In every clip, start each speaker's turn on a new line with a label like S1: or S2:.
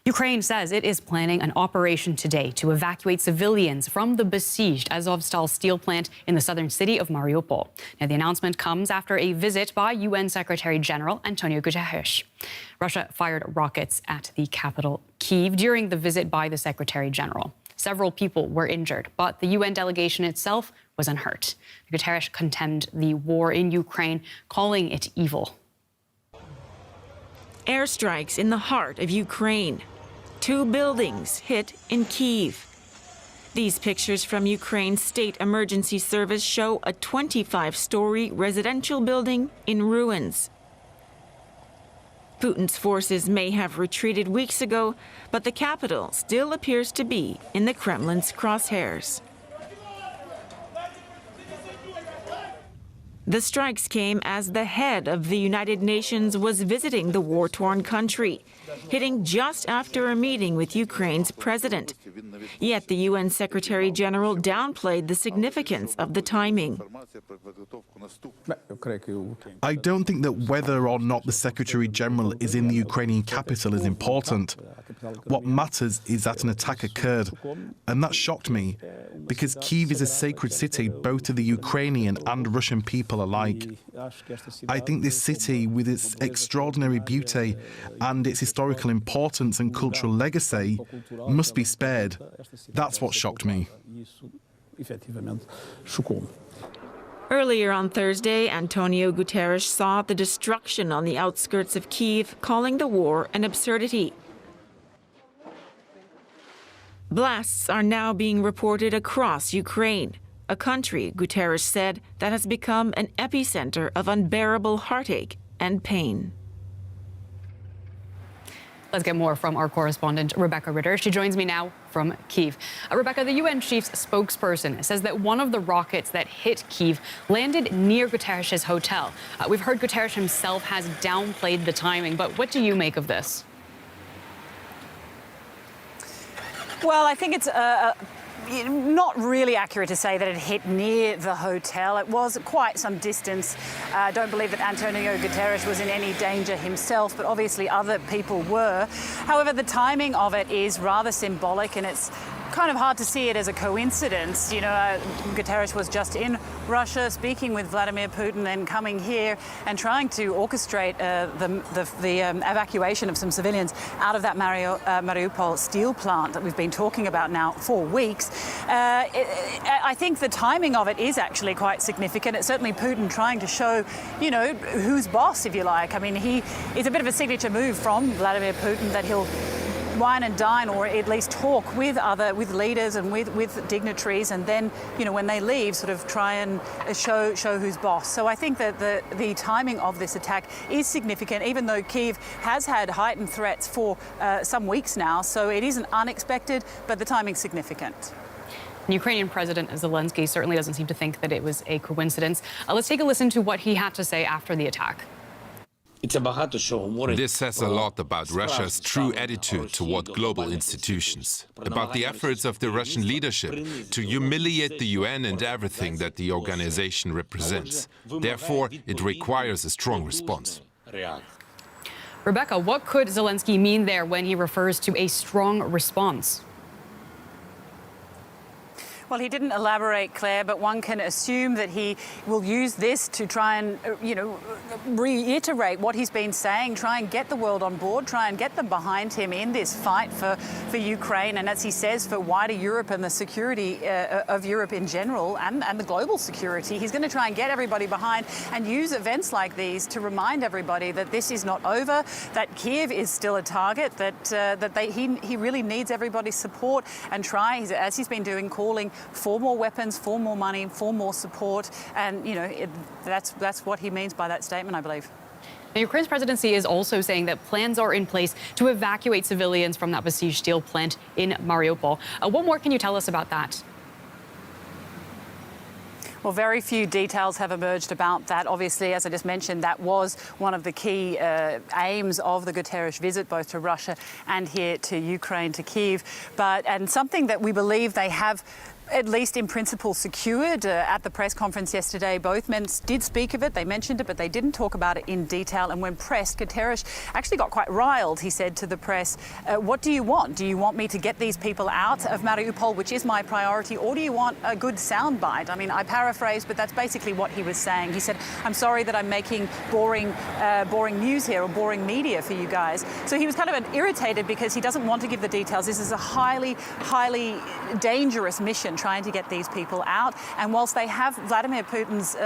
S1: Ukraine says it is planning an operation today to evacuate civilians from the besieged Azovstal steel plant in the southern city of Mariupol. Now, the announcement comes after a visit by UN Secretary-General Antonio Guterres. Russia fired rockets at the capital, Kyiv, during the visit by the Secretary-General. Several people were injured, but the UN delegation itself was unhurt. Guterres condemned the war in Ukraine, calling it evil.
S2: Airstrikes in the heart of Ukraine. 2 buildings hit in Kyiv. These pictures from Ukraine's State Emergency Service show a 25-story residential building in ruins. Putin's forces may have retreated weeks ago, but the capital still appears to be in the Kremlin's crosshairs. The strikes came as the head of the United Nations was visiting the war-torn country, hitting just after a meeting with Ukraine's president. Yet the UN Secretary-General downplayed the significance of the timing.
S3: I don't think that whether or not the Secretary-General is in the Ukrainian capital is important. What matters is that an attack occurred, and that shocked me, because Kyiv is a sacred city both to the Ukrainian and Russian people alike. I think this city, with its extraordinary beauty and its historical importance and cultural legacy, must be spared. That's what shocked me.
S2: Earlier on Thursday, Antonio Guterres saw the destruction on the outskirts of Kyiv, calling the war an absurdity. Blasts are now being reported across Ukraine, a country, Guterres said, that has become an epicenter of unbearable heartache and pain.
S1: Let's get more from our correspondent, Rebecca Ritter. She joins me now from Kyiv. Rebecca, the UN chief's spokesperson says that one of the rockets that hit Kyiv landed near Guterres' hotel. We've heard Guterres himself has downplayed the timing, but what do you make of this?
S4: Well, I think it's not really accurate to say that it hit near the hotel. It was quite some distance. I don't believe that Antonio Guterres was in any danger himself, but obviously other people were. However, the timing of it is rather symbolic, and it's kind of hard to see it as a coincidence. You know, Guterres was just in Russia speaking with Vladimir Putin, then coming here and trying to orchestrate the evacuation of some civilians out of that Mariupol steel plant that we've been talking about now for weeks. I think the timing of it is actually quite significant. It's certainly Putin trying to show, you know, who's boss, if you like. I mean, it's a bit of a signature move from Vladimir Putin that he'll wine and dine, or at least talk with leaders and with dignitaries, and then, you know, when they leave, sort of try and show who's boss. So I think that the timing of this attack is significant, even though Kyiv has had heightened threats for some weeks now. So it isn't unexpected, but the timing's significant.
S1: Ukrainian President Zelensky certainly doesn't seem to think that it was a coincidence. Let's take a listen to what he had to say after the attack.
S5: This says a lot about Russia's true attitude toward global institutions, about the efforts of the Russian leadership to humiliate the UN and everything that the organization represents. Therefore, it requires a strong response.
S1: Rebecca, what could Zelensky mean there when he refers to a strong response?
S4: Well, he didn't elaborate, Claire, but one can assume that he will use this to try and, you know, reiterate what he's been saying, try and get the world on board, try and get them behind him in this fight for Ukraine, and as he says, for wider Europe and the security of Europe in general, and the global security. He's going to try and get everybody behind and use events like these to remind everybody that this is not over, that Kyiv is still a target, that he really needs everybody's support, and try, as he's been doing, calling for more weapons, for more money, for more support. And, you know, that's what he means by that statement, I believe.
S1: Now, Ukraine's presidency is also saying that plans are in place to evacuate civilians from that besieged steel plant in Mariupol. What more can you tell us about that?
S4: Well, very few details have emerged about that. Obviously, as I just mentioned, that was one of the key aims of the Guterres visit, both to Russia and here to Ukraine, to Kyiv. And something that we believe they have At least in principle secured. At the press conference yesterday, both men did speak of it. They mentioned it, but they didn't talk about it in detail. And when pressed, Guterres actually got quite riled. He said to the press, what do you want? Do you want me to get these people out of Mariupol, which is my priority, or do you want a good soundbite? I mean, I paraphrase, but that's basically what he was saying. He said, I'm sorry that I'm making boring news here or boring media for you guys. So he was kind of irritated because he doesn't want to give the details. This is a highly dangerous mission, trying to get these people out. And whilst they have Vladimir Putin's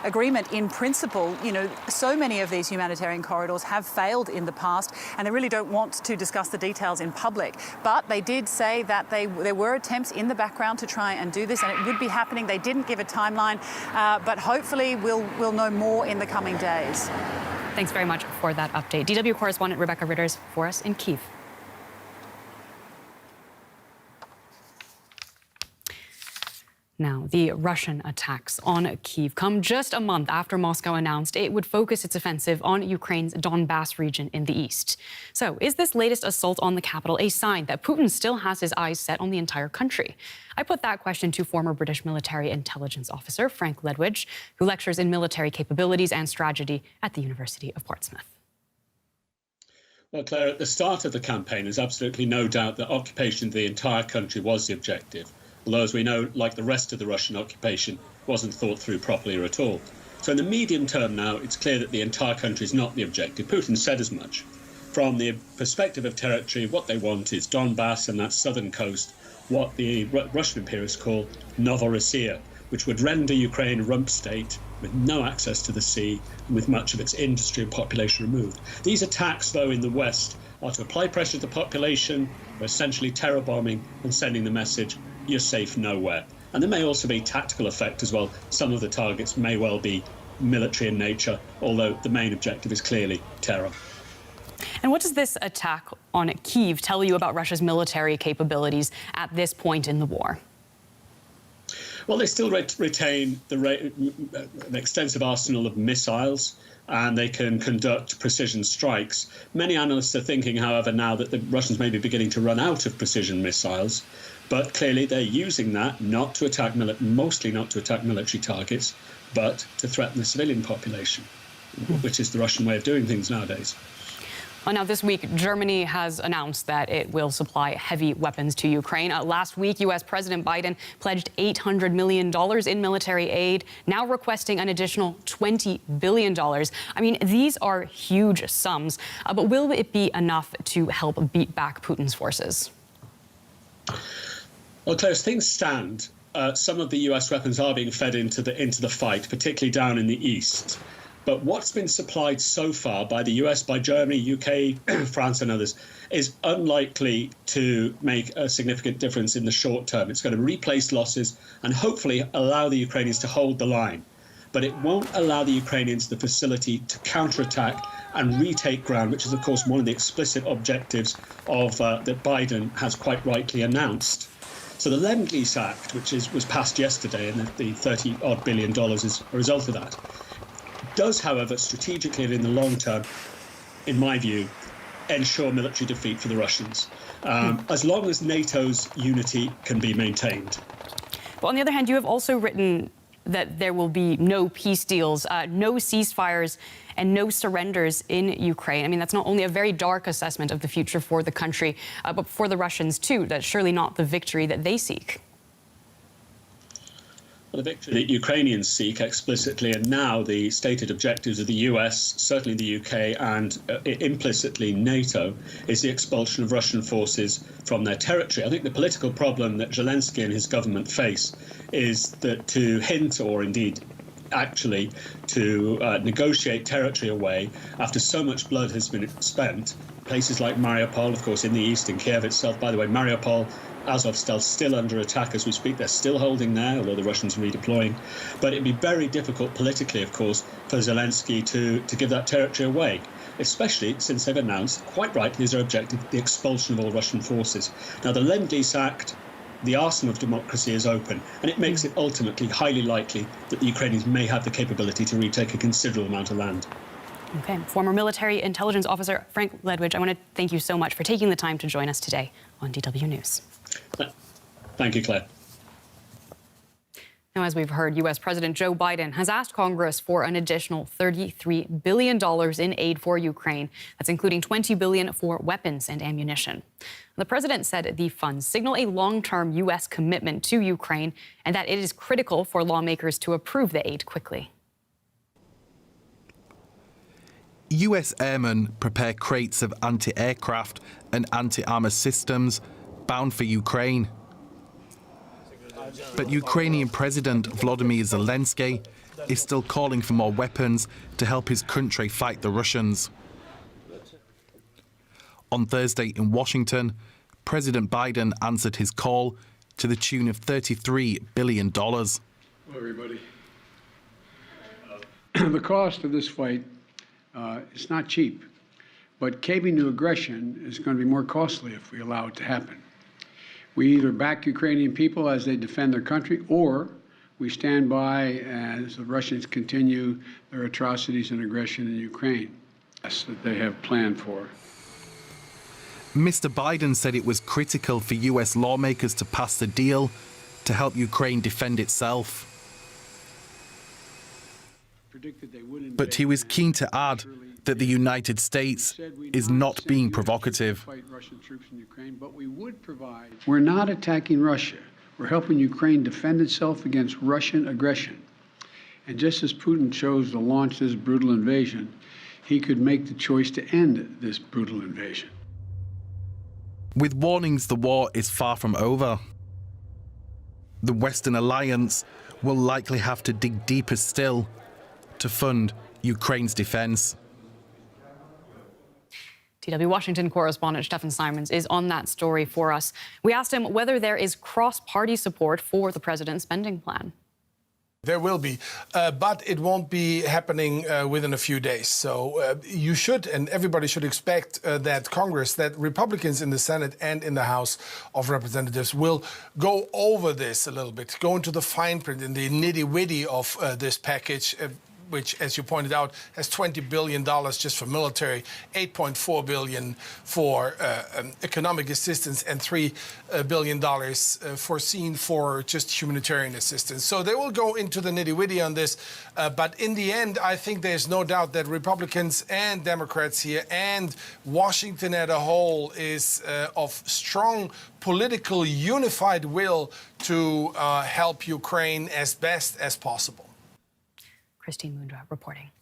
S4: agreement in principle, you know, so many of these humanitarian corridors have failed in the past, and they really don't want to discuss the details in public. But they did say that there were attempts in the background to try and do this, and it would be happening. They didn't give a timeline, but hopefully we'll know more in the coming days.
S1: Thanks very much for that update. DW correspondent Rebecca Ritters for us in Kyiv. Now, the Russian attacks on Kyiv come just a month after Moscow announced it would focus its offensive on Ukraine's Donbas region in the east. So, is this latest assault on the capital a sign that Putin still has his eyes set on the entire country? I put that question to former British military intelligence officer Frank Ledwidge, who lectures in military capabilities and strategy at the University of Portsmouth.
S6: Well, Claire, at the start of the campaign, there's absolutely no doubt that occupation of the entire country was the objective. Although, as we know, like the rest of the Russian occupation, wasn't thought through properly or at all. So in the medium term now, it's clear that the entire country is not the objective. Putin said as much. From the perspective of territory, what they want is Donbas and that southern coast, what the Russian imperialists call Novorossiya, which would render Ukraine a rump state with no access to the sea and with much of its industry and population removed. These attacks, though, in the West are to apply pressure to the population, or essentially terror bombing and sending the message, you're safe nowhere. And there may also be tactical effect as well. Some of the targets may well be military in nature, although the main objective is clearly terror.
S1: And what does this attack on Kyiv tell you about Russia's military capabilities at this point in the war?
S6: Well, they still retain an extensive arsenal of missiles, and they can conduct precision strikes. Many analysts are thinking, however, now that the Russians may be beginning to run out of precision missiles, but clearly they're using that not to attack mostly not to attack military targets, but to threaten the civilian population, which is the Russian way of doing things nowadays.
S1: Well, now, this week, Germany has announced that it will supply heavy weapons to Ukraine. Last week, U.S. President Biden pledged $800 million in military aid, now requesting an additional $20 billion. I mean, these are huge sums, but will it be enough to help beat back Putin's forces?
S6: Well, Claire, as things stand, some of the U.S. weapons are being fed into the fight, particularly down in the east. But what's been supplied so far by the US, by Germany, UK, France and others is unlikely to make a significant difference in the short term. It's going to replace losses and hopefully allow the Ukrainians to hold the line. But it won't allow the Ukrainians the facility to counterattack and retake ground, which is, of course, one of the explicit objectives of that Biden has quite rightly announced. So the Lend-Lease Act, which was passed yesterday, and the $30-odd billion is a result of that, does, however, strategically and in the long term, in my view, ensure military defeat for the Russians, as long as NATO's unity can be maintained.
S1: Well, on the other hand, you have also written that there will be no peace deals, no ceasefires, and no surrenders in Ukraine. I mean, that's not only a very dark assessment of the future for the country, but for the Russians, too. That's surely not the victory that they seek.
S6: The victory that Ukrainians seek explicitly, and now the stated objectives of the US, certainly the UK, and implicitly NATO, is the expulsion of Russian forces from their territory. I think the political problem that Zelensky and his government face is that to hint, or indeed actually to negotiate territory away after so much blood has been spent, places like Mariupol, of course, in the east, in Kyiv itself. By the way, Mariupol, Azovstal, still under attack as we speak. They're still holding there, although the Russians are redeploying. But it'd be very difficult politically, of course, for Zelensky to give that territory away, especially since they've announced, quite rightly, as their objective, the expulsion of all Russian forces. Now, the Lend-Lease Act, the arsenal of democracy is open, and it makes it ultimately highly likely that the Ukrainians may have the capability to retake a considerable amount of land.
S1: Okay. Former military intelligence officer Frank Ledwidge, I want to thank you so much for taking the time to join us today on DW News.
S6: Thank you, Claire.
S1: Now, as we've heard, U.S. President Joe Biden has asked Congress for an additional $33 billion in aid for Ukraine. That's including $20 billion for weapons and ammunition. The president said the funds signal a long-term U.S. commitment to Ukraine and that it is critical for lawmakers to approve the aid quickly.
S3: US airmen prepare crates of anti-aircraft and anti-armor systems bound for Ukraine. But Ukrainian President Volodymyr Zelenskyy is still calling for more weapons to help his country fight the Russians. On Thursday in Washington, President Biden answered his call to the tune of $33 billion.
S7: Hello, everybody. The cost of this fight is not cheap, but caving to aggression is going to be more costly if we allow it to happen. We either back Ukrainian people as they defend their country, or we stand by as the Russians continue their atrocities and aggression in Ukraine that they have planned for.
S3: Mr. Biden said it was critical for US lawmakers to pass the deal to help Ukraine defend itself. But he was keen to add that the United States is not being provocative.
S7: We're not attacking Russia. We're helping Ukraine defend itself against Russian aggression. And just as Putin chose to launch this brutal invasion, he could make the choice to end this brutal invasion.
S3: With warnings the war is far from over, the Western alliance will likely have to dig deeper still to fund Ukraine's defense.
S1: DW Washington correspondent Stefan Simons is on that story for us. We asked him whether there is cross-party support for the president's spending plan.
S8: There will be, but it won't be happening within a few days. So you should, and everybody should expect that Congress, that Republicans in the Senate and in the House of Representatives will go over this a little bit, go into the fine print, in the nitty-gritty of this package, which, as you pointed out, has $20 billion just for military, $8.4 billion for economic assistance, and $3 billion foreseen for just humanitarian assistance. So they will go into the nitty-gritty on this. But in the end, I think there's no doubt that Republicans and Democrats here and Washington as a whole is of strong political unified will to help Ukraine as best as possible.
S1: Christine Mundra reporting.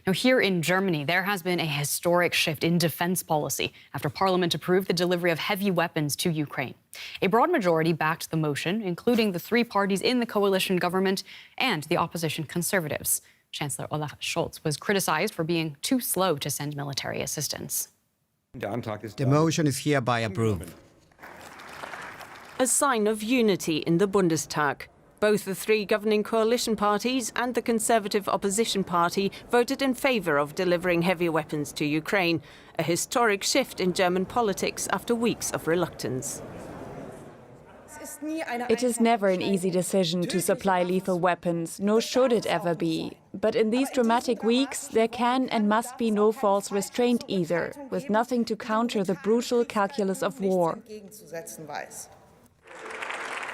S1: Now, here in Germany, there has been a historic shift in defense policy after Parliament approved the delivery of heavy weapons to Ukraine. A broad majority backed the motion, including the three parties in the coalition government and the opposition Conservatives. Chancellor Olaf Scholz was criticized for being too slow to send military assistance.
S9: The motion is hereby approved.
S2: A sign of unity in the Bundestag. Both the three governing coalition parties and the Conservative opposition party voted in favour of delivering heavy weapons to Ukraine, a historic shift in German politics after weeks of reluctance.
S10: It is never an easy decision to supply lethal weapons, nor should it ever be. But in these dramatic weeks, there can and must be no false restraint either, with nothing to counter the brutal calculus of war.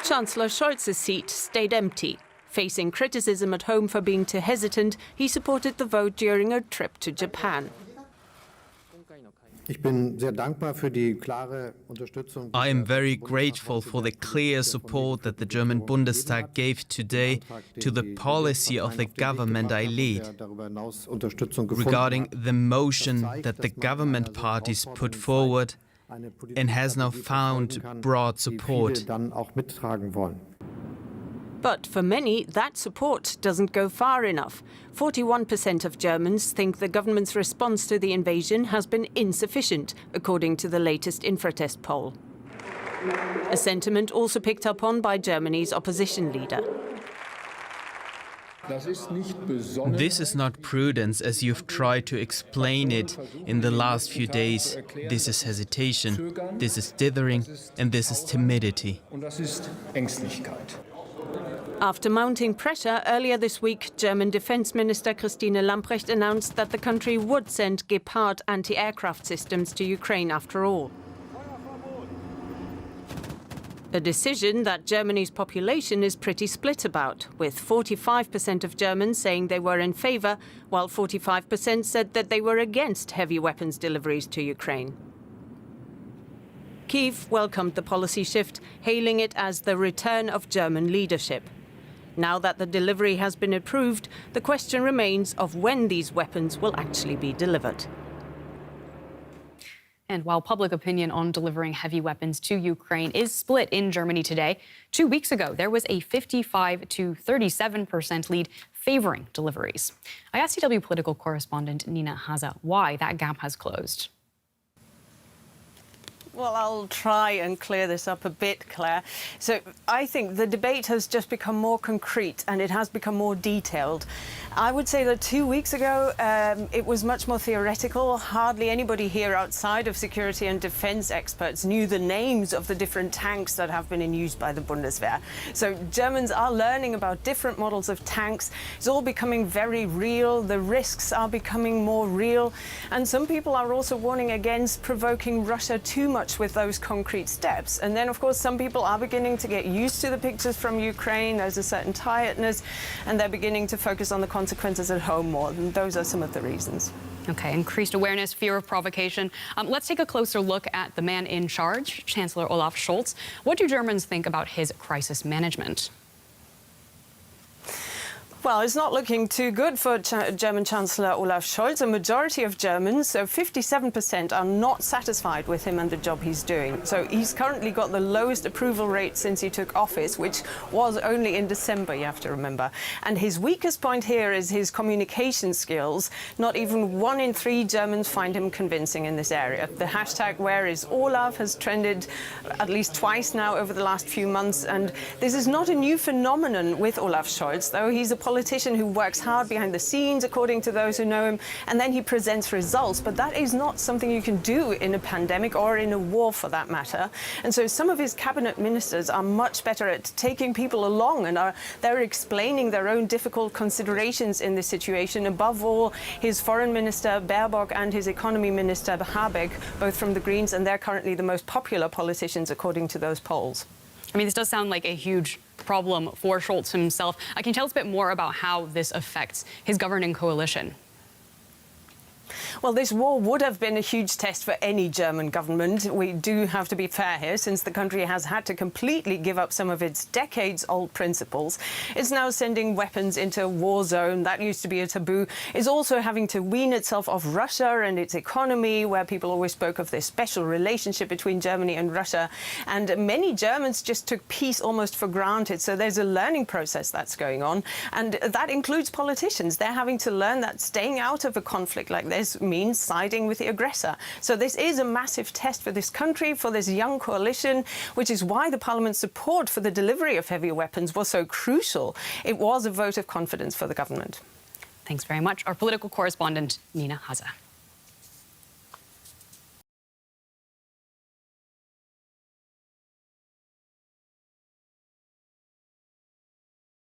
S2: Chancellor Scholz's seat stayed empty. Facing criticism at home for being too hesitant, he supported the vote during a trip to Japan.
S11: I am very grateful for the clear support that the German Bundestag gave today to the policy of the government I lead. Regarding the motion that the government parties put forward, and has now found broad support.
S2: But for many, that support doesn't go far enough. 41% of Germans think the government's response to the invasion has been insufficient, according to the latest Infratest poll. A sentiment also picked up on by Germany's opposition leader.
S11: This is not prudence, as you've tried to explain it in the last few days. This is hesitation, this is dithering, and this is timidity.
S2: After mounting pressure earlier this week, German Defense Minister Christine Lambrecht announced that the country would send Gepard anti-aircraft systems to Ukraine after all. A decision that Germany's population is pretty split about, with 45% of Germans saying they were in favour, while 45% said that they were against heavy weapons deliveries to Ukraine. Kyiv welcomed the policy shift, hailing it as the return of German leadership. Now that the delivery has been approved, the question remains of when these weapons will actually be delivered.
S1: And while public opinion on delivering heavy weapons to Ukraine is split in Germany today, 2 weeks ago there was a 55 to 37% lead favoring deliveries. I asked CW political correspondent Nina Haza why that gap has closed.
S12: Well, I'll try and clear this up a bit, Claire. So I think the debate has just become more concrete and it has become more detailed. I would say that 2 weeks ago, it was much more theoretical. Hardly anybody here outside of security and defense experts knew the names of the different tanks that have been in use by the Bundeswehr. So Germans are learning about different models of tanks. It's all becoming very real. The risks are becoming more real. And some people are also warning against provoking Russia too much with those concrete steps. And then, of course, some people are beginning to get used to the pictures from Ukraine. There's a certain tiredness, and they're beginning to focus on the consequences at home more. And those are some of the reasons.
S1: Okay, increased awareness, fear of provocation. Let's take a closer look at the man in charge, Chancellor Olaf Scholz. What do Germans think about his crisis management?
S12: Well, it's not looking too good for German Chancellor Olaf Scholz. A majority of Germans, so 57%, are not satisfied with him and the job he's doing. So he's currently got the lowest approval rate since he took office, which was only in December, you have to remember. And his weakest point here is his communication skills. Not even 1 in 3 Germans find him convincing in this area. The hashtag #WhereIsOlaf has trended at least twice now over the last few months. And this is not a new phenomenon with Olaf Scholz, though he's a politician who works hard behind the scenes, according to those who know him, and then he presents results. But that is not something you can do in a pandemic or in a war, for that matter. And so some of his cabinet ministers are much better at taking people along and they're explaining their own difficult considerations in this situation. Above all, his foreign minister Baerbock and his economy minister Habeck, both from the Greens, and they're currently the most popular politicians according to those polls.
S1: I mean, this does sound like a huge problem for Scholz himself. Can you tell us a bit more about how this affects his governing coalition?
S12: Well, this war would have been a huge test for any German government. We do have to be fair here, since the country has had to completely give up some of its decades-old principles. It's now sending weapons into a war zone. That used to be a taboo. It's also having to wean itself off Russia and its economy, where people always spoke of this special relationship between Germany and Russia. And many Germans just took peace almost for granted. So there's a learning process that's going on. And that includes politicians. They're having to learn that staying out of a conflict like this means siding with the aggressor. So this is a massive test for this country, for this young coalition, which is why the Parliament's support for the delivery of heavy weapons was so crucial. It was a vote of confidence for the government.
S1: Thanks very much. Our political correspondent, Nina Haza.